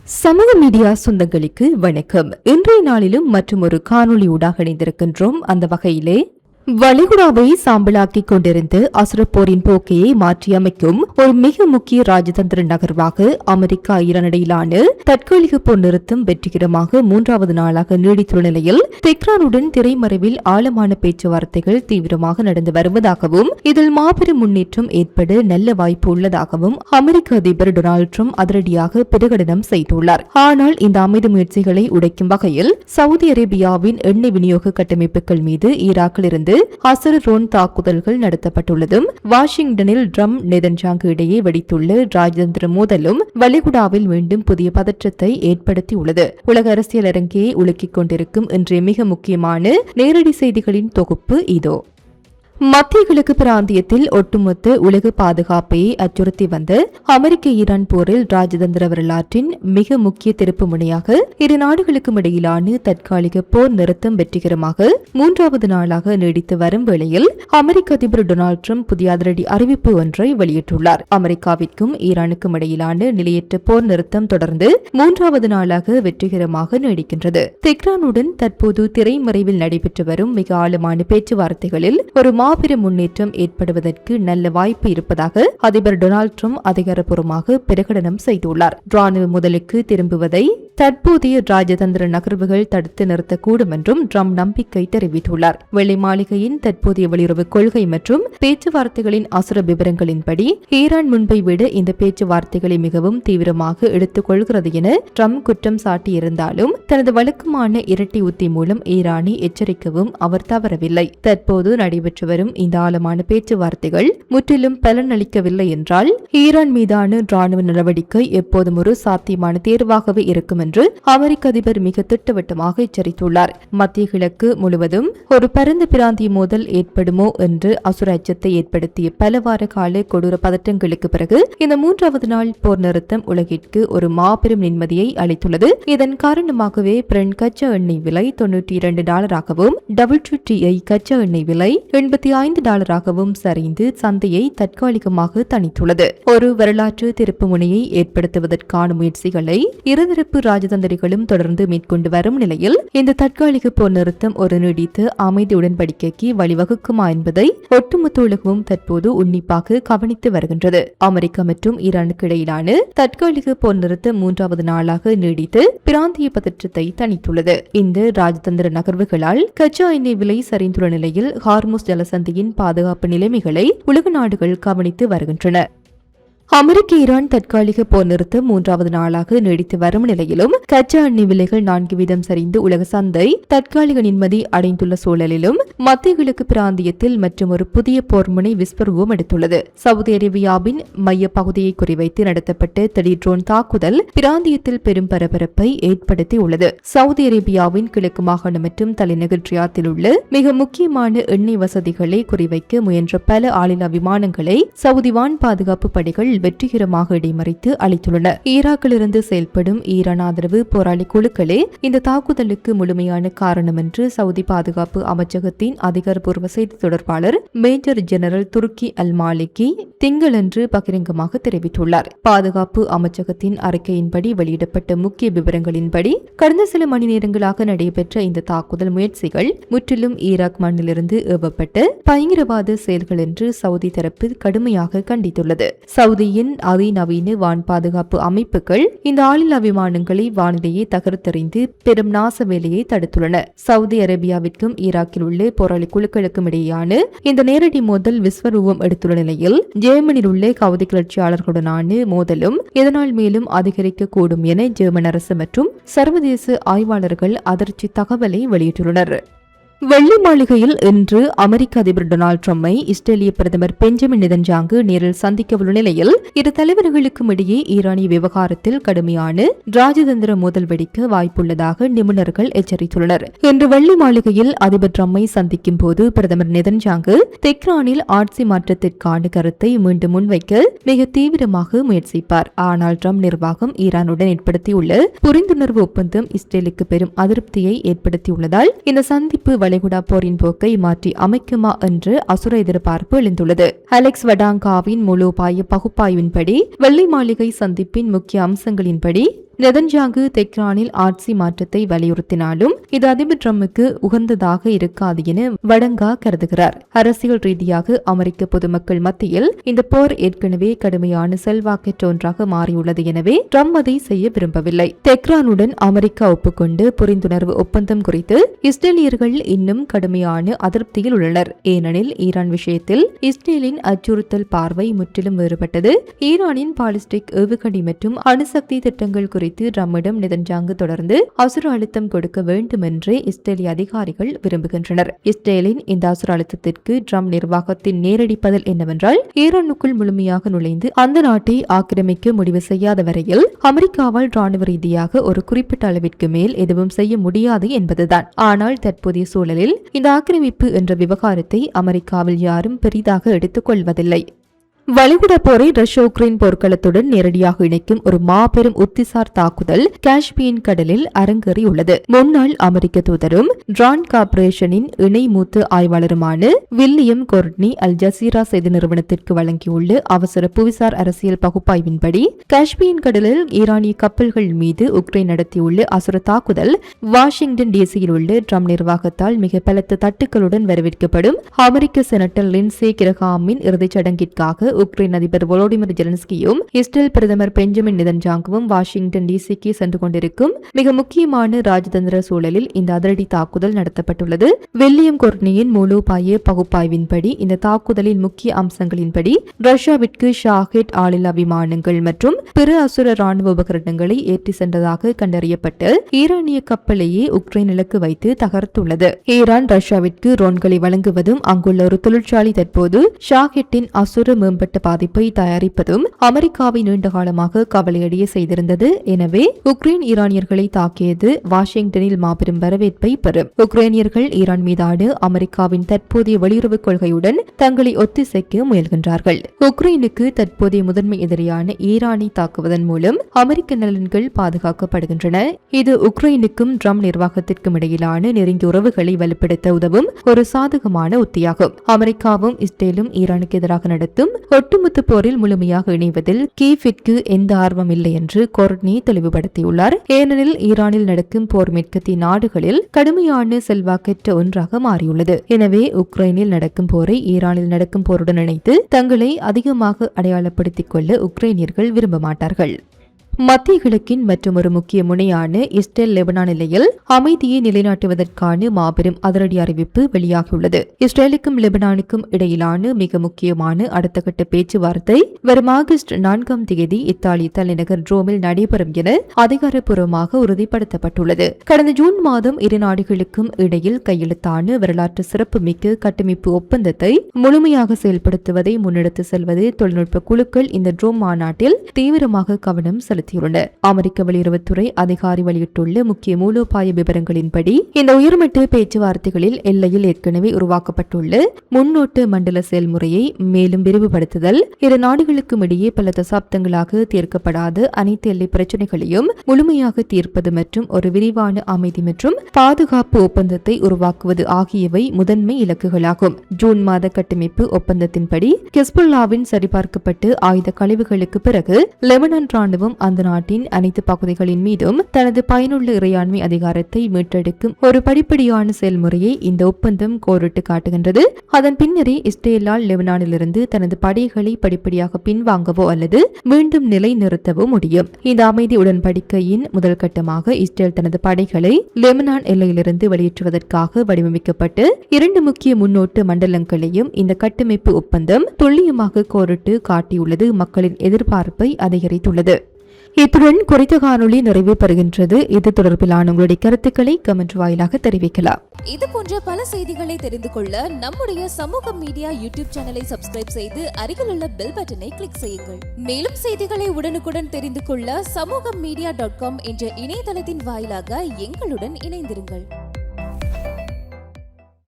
சமூக மீடியா சொந்தங்களுக்கு வணக்கம். இன்றைய நாளிலும் மற்றும் ஒரு காணொளி ஊடாக இணைந்திருக்கின்றோம். அந்த வகையிலே வளைகுடாவை சாம்பலாக்கிக் கொண்டிருந்த அசுரப்போரின் போக்கையை மாற்றியமைக்கும் ஒரு மிக முக்கிய ராஜதந்திர நகர்வாக அமெரிக்கா ஈரான் இடையிலான தற்காலிக போர் நிறுத்தம் வெற்றிகரமாக 3வது நாளாக நீடித்துள்ள நிலையில் தெஹ்ரானுடன் திரைமறைவில் ஆழமான பேச்சுவார்த்தைகள் தீவிரமாக நடந்து வருவதாகவும் இதில் மாபெரும் முன்னேற்றம் ஏற்பட நல்ல வாய்ப்பு உள்ளதாகவும் அமெரிக்க அதிபர் டொனால்டு டிரம்ப் அதிரடியாக பிரகடனம் செய்துள்ளார். ஆனால் இந்த அமைதி முயற்சிகளை உடைக்கும் வகையில் சவுதி அரேபியாவின் எண்ணெய் விநியோக கட்டமைப்புகள் மீது ஈராக்கில் இருந்து ரோன் தாக்குதல்கள் நடத்தப்பட்டுள்ளதும் வாஷிங்டனில் ட்ரம்ப் நெதன்யாகு இடையே வெடித்துள்ள ராஜதந்திர மோதலும் வளைகுடாவில் மீண்டும் புதிய பதற்றத்தை ஏற்படுத்தியுள்ளது. உலக அரசியல் அரங்கையை உலுக்கிக் கொண்டிருக்கும் இன்றைய மிக முக்கியமான நேரடி செய்திகளின் தொகுப்பு இதோ. மத்திய கிழக்கு பிராந்தியத்தில் ஒட்டுமொத்த உலக பாதுகாப்பை அச்சுறுத்தி வந்த அமெரிக்க ஈரான் போரில் ராஜதந்திர வரலாற்றின் மிக முக்கிய திருப்பு முனையாக இரு நாடுகளுக்கும் இடையிலான தற்காலிக போர் நிறுத்தம் வெற்றிகரமாக 3வது நாளாக நீடித்து வரும் வேளையில் அமெரிக்க அதிபர் டொனால்டு டிரம்ப் புதிய அதிரடி அறிவிப்பு ஒன்றை வெளியிட்டுள்ளார். அமெரிக்காவிற்கும் ஈரானுக்கும் இடையிலான நிலையற்ற போர் நிறுத்தம் தொடர்ந்து 3வது நாளாக வெற்றிகரமாக நீடிக்கின்றது. தெஹ்ரானுடன் தற்போது திரைமறைவில் நடைபெற்று வரும் மிக ஆழமான பேச்சுவார்த்தைகளில் ஒரு மாபெரும் முன்னேற்றம் ஏற்படுவதற்கு நல்ல வாய்ப்பு இருப்பதாக அதிபர் டொனால்டு டிரம்ப் அதிகாரப்பூர்வமாக பிரகடனம் செய்துள்ளார். ராணுவ முதலுக்கு திரும்புவதை தற்போதைய ராஜதந்திர நகர்வுகள் தடுத்து நிறுத்தக்கூடும் என்றும் டிரம்ப் நம்பிக்கை தெரிவித்துள்ளார். வெள்ளை மாளிகையின் தற்போதைய வெளியுறவு கொள்கை மற்றும் பேச்சுவார்த்தைகளின் அசுர விவரங்களின்படி ஈரான் முன்பை விட இந்த பேச்சுவார்த்தைகளை மிகவும் தீவிரமாக எடுத்துக் கொள்கிறது என டிரம்ப் குற்றம் சாட்டியிருந்தாலும் தனது வழக்கமான இரட்டை உத்தி மூலம் ஈரானை எச்சரிக்கவும் அவர் தவறவில்லை. தற்போது நடைபெற்று வரும் இந்த ஆழமான பேச்சுவார்த்தைகள் முற்றிலும் பலனளிக்கவில்லை என்றால் ஈரான் மீதான ராணுவ நடவடிக்கை எப்போதும் ஒரு சாத்தியமான தேர்வாகவே இருக்கும் என்று அமெரிக்க அதிபர் மிக திட்டவட்டமாக எச்சரித்துள்ளார். மத்திய கிழக்கு முழுவதும் ஒரு பரந்த பிராந்திய மோதல் ஏற்படுமோ என்று அசுர அச்சத்தை ஏற்படுத்திய பல வார கால கொடூர பதற்றங்களுக்கு பிறகு இந்த 3வது நாள் போர் நிறுத்தம் உலகிற்கு ஒரு மாபெரும் நிம்மதியை அளித்துள்ளது. இதன் காரணமாகவே பிரெண்ட் கச்சா எண்ணெய் விலை $92 WTI கச்சா எண்ணெய் விலை $85 சரிந்து சந்தையை தற்காலிகமாக தணித்துள்ளது. ஒரு வரலாற்று திருப்பு முனையை ஏற்படுத்துவதற்கான முயற்சிகளை இருதரப்பு ராஜதந்திரிகளும் தொடர்ந்து மேற்கொண்டு வரும் நிலையில் இந்த தற்காலிக போர் நிறுத்தம் ஒரு நீடித்த அமைதி உடன்படிக்கைக்கு வழிவகுக்குமா என்பதை ஒட்டுமொத்த உலகமும் தற்போது உன்னிப்பாக கவனித்து வருகின்றது. அமெரிக்கா மற்றும் ஈரானுக்கு இடையிலான தற்காலிக போர் நிறுத்தம் 3வது நாளாக நீடித்து பிராந்திய பதற்றத்தை தணித்துள்ளது. இந்த ராஜதந்திர நகர்வுகளால் கச்சா எண்ணெய் விலை சரிந்துள்ள நிலையில் ஹார்முஸ் ஜலசந்தியின் பாதுகாப்பு நிலைமைகளை உலக நாடுகள் கவனித்து வருகின்றன. அமெரிக்க ஈரான் தற்காலிக போர் நிறுத்தம் 3வது நாளாக நீடித்து வரும் நிலையிலும் கச்சா எண்ணெய் விலைகள் 4% சரிந்து உலக சந்தை தற்காலிக நிம்மதி அடைந்துள்ள சூழலிலும் மத்திய கிழக்கு பிராந்தியத்தில் மற்றும் ஒரு புதிய போர்முனை விஸ்வரூபம் எடுத்துள்ளது. சவுதி அரேபியாவின் மைய பகுதியை குறிவைத்து நடத்தப்பட்ட திடீர் ட்ரோன் தாக்குதல் பிராந்தியத்தில் பெரும் பரபரப்பை ஏற்படுத்தியுள்ளது. சவுதி அரேபியாவின் கிழக்கு மாகாணம் மற்றும் தலைநகர் ரியாத்தில் உள்ள மிக முக்கியமான எண்ணெய் வசதிகளை குறிவைக்க முயன்ற பல ஆளில்லா விமானங்களை சவுதி வான் பாதுகாப்பு படைகள் வெற்றிகரமாக இடைமறித்து அளித்துள்ளனர். ஈராக்கிலிருந்து செயல்படும் ஈரான் ஆதரவு போராளி குழுக்களே இந்த தாக்குதலுக்கு முழுமையான காரணம் என்று சவுதி பாதுகாப்பு அமைச்சகத்தின் அதிகாரப்பூர்வ செய்தி தொடர்பாளர் மேஜர் ஜெனரல் துருக்கி அல் மாலிகி திங்களன்று பகிரங்கமாக தெரிவித்துள்ளார். பாதுகாப்பு அமைச்சகத்தின் அறிக்கையின்படி வெளியிடப்பட்ட முக்கிய விவரங்களின்படி கடந்த சில மணி நேரங்களாக நடைபெற்ற இந்த தாக்குதல் முயற்சிகள் முற்றிலும் ஈராக் மண்ணிலிருந்து ஏவப்பட்ட பயங்கரவாத செயல்கள் என்று சவுதி தரப்பு கடுமையாக கண்டித்துள்ளது. சவுதியின் அதிநவீன வான் பாதுகாப்பு அமைப்புகள் இந்த ஆளில்லா விமானங்களை வானிலையை தகர்த்தெறிந்து பெரும் நாச வேலையை தடுத்துள்ளன. சவுதி அரேபியாவிற்கும் ஈராக்கில் உள்ள போராளி குழுக்களுக்கும் இடையேயான இந்த நேரடி மோதல் விஸ்வரூபம் எடுத்துள்ள நிலையில் ஜெர்மனில் உள்ள ஹவுதி கிளர்ச்சியாளர்களுடனான மோதலும் இதனால் மேலும் அதிகரிக்கக்கூடும் என ஜெர்மன் அரசு மற்றும் சர்வதேச ஆய்வாளர்கள் அதிர்ச்சி தகவலை வெளியிட்டுள்ளனர். வெள்ளை மாளிகையில் இன்று அமெரிக்க அதிபர் டொனால்டு டிரம்பை இஸ்ரேலிய பிரதமர் பெஞ்சமின் நெதன்யாகு நேரில் சந்திக்கவுள்ள நிலையில் இரு தலைவர்களுக்கும் இடையே ஈரானிய விவகாரத்தில் கடுமையான ராஜதந்திர மோதல் வெடிக்க வாய்ப்புள்ளதாக நிபுணர்கள் எச்சரித்துள்ளனர். இன்று வெள்ளை மாளிகையில் அதிபர் டிரம்பை சந்திக்கும் போது பிரதமர் நெதன்யாகு தெஹ்ரானில் ஆட்சி மாற்றத்திற்கான கருத்தை மீண்டும் முன்வைக்க மிக தீவிரமாக முயற்சிப்பார். ஆனால் டிரம்ப் நிர்வாகம் ஈரானுடன் ஏற்படுத்தியுள்ள புரிந்துணர்வு ஒப்பந்தம் இஸ்ரேலுக்கு பெரும் அதிருப்தியை ஏற்படுத்தியுள்ளதால் இந்த சந்திப்பு வளைகுடா போரின் போக்கை மாற்றி அமைக்குமா என்று அசுர எதிர்பார்ப்பு எழுந்துள்ளது. அலெக்ஸ் வடாங்காவின் மூலோபாய பகுப்பாய்வின்படி வெள்ளை மாளிகை சந்திப்பின் முக்கிய அம்சங்களின்படி நெதன்யாகு தெஹ்ரானில் ஆட்சி மாற்றத்தை வலியுறுத்தினாலும் இது அதிபர் ட்ரம்புக்கு உகந்ததாக இருக்காது என வடங்கா கருதுகிறார். அரசியல் ரீதியாக அமெரிக்க பொதுமக்கள் மத்தியில் இந்த போர் ஏற்கனவே கடுமையான செல்வாக்கற்ற ஒன்றாக மாறியுள்ளது. எனவே ட்ரம்ப் அதை செய்ய விரும்பவில்லை. தெஹ்ரானுடன் அமெரிக்கா ஒப்புக்கொண்டு புரிந்துணர்வு ஒப்பந்தம் குறித்து இஸ்ரேலியர்கள் இன்னும் கடுமையான அதிருப்தியில் உள்ளனர். ஏனெனில் ஈரான் விஷயத்தில் இஸ்ரேலின் அச்சுறுத்தல் பார்வை முற்றிலும் வேறுபட்டது. ஈரானின் பாலிஸ்டிக் ஏவுகணை மற்றும் அணுசக்தி திட்டங்கள் குறித்து ட்ரம்மிடம் நெதன்யாகு தொடர்ந்து அசுர அழுத்தம் கொடுக்க வேண்டும் என்றே இஸ்ரேலிய அதிகாரிகள் விரும்புகின்றனர். இஸ்ரேலின் இந்த அசுர அழுத்தத்திற்கு ட்ரம்ப் நிர்வாகத்தின் நேரடி பதில் என்னவென்றால் ஈரானுக்குள் முழுமையாக நுழைந்து அந்த நாட்டை ஆக்கிரமிக்க முடிவு செய்யாத வரையில் அமெரிக்காவால் ராணுவ ரீதியாக ஒரு குறிப்பிட்ட அளவிற்கு மேல் எதுவும் செய்ய முடியாது என்பதுதான். ஆனால் தற்போதைய சூழலில் இந்த ஆக்கிரமிப்பு என்ற விவகாரத்தை அமெரிக்காவில் யாரும் பெரிதாக எடுத்துக் கொள்வதில்லை. வளைகுடா போரை ரஷ்யா உக்ரைன் போர்க்களத்துடன் நேரடியாக இணைக்கும் ஒரு மாபெரும் உத்திசார் தாக்குதல் காஸ்பியன் கடலில் அரங்கேறியுள்ளது. முன்னாள் அமெரிக்க தூதரும் டிரான் கார்ப்பரேஷனின் இணை மூத்த ஆய்வாளருமான வில்லியம் கொர்ட்னி அல் ஜசீரா செய்தி நிறுவனத்திற்கு வழங்கியுள்ள அவசர புவிசார் அரசியல் பகுப்பாய்வின்படி காஸ்பியன் கடலில் ஈரானிய கப்பல்கள் மீது உக்ரைன் நடத்தியுள்ள அசுர தாக்குதல் வாஷிங்டன் டிசியில் உள்ள ட்ரம்ப் நிர்வாகத்தால் மிக பலத்த தட்டுக்களுடன் வரவேற்கப்படும். அமெரிக்க செனட்டர் லின்சே கிரஹாமின் இறுதிச் சடங்கிற்காக உக்ரைன் அதிபர் வோலோடிமிர் ஜெலன்ஸ்கியும் இஸ்ரேல் பிரதமர் பெஞ்சமின் நெதன்யாகுவும் வாஷிங்டன் டிசிக்கு சென்று கொண்டிருக்கும் மிக முக்கியமான ராஜதந்திர சூழலில் இந்த அதிரடி தாக்குதல் நடத்தப்பட்டுள்ளது. வில்லியம் கொர்னியின் மூலோபாய பகுப்பாய்வின்படி இந்த தாக்குதலின் முக்கிய அம்சங்களின்படி ரஷ்யாவிற்கு ஷாஹெட் ஆளில்லா விமானங்கள் மற்றும் பிற அசுர ராணுவ உபகரணங்களை ஏற்றி சென்றதாக கண்டறியப்பட்டு ஈரானிய கப்பலையே உக்ரைன் இலக்கு வைத்து தகர்த்துள்ளது. ஈரான் ரஷ்யாவிற்கு ட்ரோன்களை வழங்குவதும் அங்குள்ள ஒரு தொழிற்சாலை தற்போது ஷாஹெட்டின் அசுர மேம்பட்ட பாதிப்பை தயாரிப்பதும் அமெரிக்காவை நீண்ட காலமாக கவலையடைய செய்திருந்தது. எனவே உக்ரைன் ஈரானியர்களை தாக்கியது வாஷிங்டனில் மாபெரும் வரவேற்பை பெறும். உக்ரைனியர்கள் ஈரான் மீதான அமெரிக்காவின் தற்போதைய வெளியுறவுக் கொள்கையுடன் தங்களை ஒத்திசைக்க முயல்கின்றார்கள். உக்ரைனுக்கு தற்போதைய முதன்மை எதிரியான ஈரானை தாக்குவதன் மூலம் அமெரிக்க நலன்கள் பாதுகாக்கப்படுகின்றன. இது உக்ரைனுக்கும் ட்ரம்ப் நிர்வாகத்திற்கும் இடையிலான நெருங்கிய உறவுகளை வலுப்படுத்த உதவும் ஒரு சாதகமான உத்தியாகும். அமெரிக்காவும் இஸ்ரேலும் ஈரானுக்கு எதிராக நடத்தும் ஒட்டுமொத்த போரில் முழுமையாக இணைவதில் கீவிற்கு எந்த ஆர்வம் இல்லை என்று கொர்ட்னி தெளிவுபடுத்தியுள்ளார். ஏனெனில் ஈரானில் நடக்கும் போர் மேற்கத்திய நாடுகளில் கடுமையான செல்வாக்கற்ற ஒன்றாக மாறியுள்ளது. எனவே உக்ரைனில் நடக்கும் போரை ஈரானில் நடக்கும் போருடன் இணைத்து தங்களை அதிகமாக அடையாளப்படுத்திக் கொள்ள உக்ரைனியர்கள் விரும்ப மாட்டார்கள். மத்திய கிழக்கின் மற்றொரு முக்கிய முனையான இஸ்ரேல் லெபனான் எல்லையில் அமைதியை நிலைநாட்டுவதற்கான மாபெரும் அதிரடி அறிவிப்பு வெளியாகியுள்ளது. இஸ்ரேலுக்கும் லெபனானுக்கும் இடையிலான மிக முக்கியமான அடுத்த கட்ட பேச்சுவார்த்தை வரும் ஆகஸ்ட் 4ஆம் தேதி இத்தாலி தலைநகர் ரோமில் நடைபெறும் என அதிகாரப்பூர்வமாக உறுதிப்படுத்தப்பட்டுள்ளது. கடந்த ஜூன் மாதம் இரு நாடுகளுக்கும் இடையில் கையெழுத்தான வரலாற்று சிறப்புமிக்க கட்டமைப்பு ஒப்பந்தத்தை முழுமையாக செயல்படுத்துவதை முன்னெடுத்து செல்வது தொழில்நுட்ப குழுக்கள் இந்த ரோம் மாநாட்டில் தீவிரமாக கவனம் செலுத்தியுள்ளனர். அமெரிக்க வெளியுறவுத்துறை அதிகாரி வெளியிட்டுள்ள முக்கிய மூலோபாய விவரங்களின்படி இந்த உயர்மட்ட பேச்சுவார்த்தைகளில் எல்லையில் ஏற்கனவே உருவாக்கப்பட்டுள்ள முன்னோட்டு மண்டல செயல்முறையை மேலும் விரிவுபடுத்துதல், இரு நாடுகளுக்கும் இடையே பல தசாப்தங்களாக தீர்க்கப்படாத அனைத்து எல்லை பிரச்சினைகளையும் முழுமையாக தீர்ப்பது மற்றும் ஒரு விரிவான அமைதி மற்றும் பாதுகாப்பு ஒப்பந்தத்தை உருவாக்குவது ஆகியவை முதன்மை இலக்குகளாகும். ஜூன் மாத கட்டமைப்பு ஒப்பந்தத்தின்படி ஹிஸ்புல்லாவின் சரிபார்க்கப்பட்டு ஆயுத கழிவுகளுக்கு பிறகு லெபனான் ராணுவம் அந்த நாட்டின் அனைத்து பகுதிகளின் மீதும் தனது பயனுள்ள இறையாண்மை அதிகாரத்தை மீட்டெடுக்கும் ஒரு படிப்படியான செயல்முறையை இந்த ஒப்பந்தம் கோரிட்டு காட்டுகின்றது. அதன் பின்னரே இஸ்ரேலால் லெபனானிலிருந்து தனது படைகளை படிப்படியாக பின்வாங்கவோ அல்லது மீண்டும் நிலைநிறுத்தவோ முடியும். இந்த அமைதி உடன்படிக்கையின் முதல் கட்டமாக இஸ்ரேல் தனது படைகளை லெபனான் எல்லையிலிருந்து வெளியேற்றுவதற்காக வடிவமைக்கப்பட்டு 2 முக்கிய முன்னோட்டு மண்டலங்களையும் இந்த கட்டமைப்பு ஒப்பந்தம் துல்லியமாக கோரிட்டு காட்டியுள்ளது மக்களின் எதிர்பார்ப்பை அதிகரித்துள்ளது. இத்துடன் குறித்த காணொளி நிறைவு பெறுகின்றது. இது தொடர்பிலான உங்களுடைய கருத்துக்களை கமெண்ட் வாயிலாக தெரிவிக்கலாம். இது போன்ற பல செய்திகளை தெரிந்து கொள்ள நம்முடைய சமூக மீடியா யூடியூப் சேனலை சப்ஸ்கிரைப் செய்து அருகில் உள்ள பெல் பட்டனை கிளிக் செய்யுங்கள். மேலும் செய்திகளை உடனுக்குடன் தெரிந்து கொள்ள சமூகமீடியா.com என்ற இணையதளத்தின் வாயிலாக எங்களுடன் இணைந்திருங்கள்.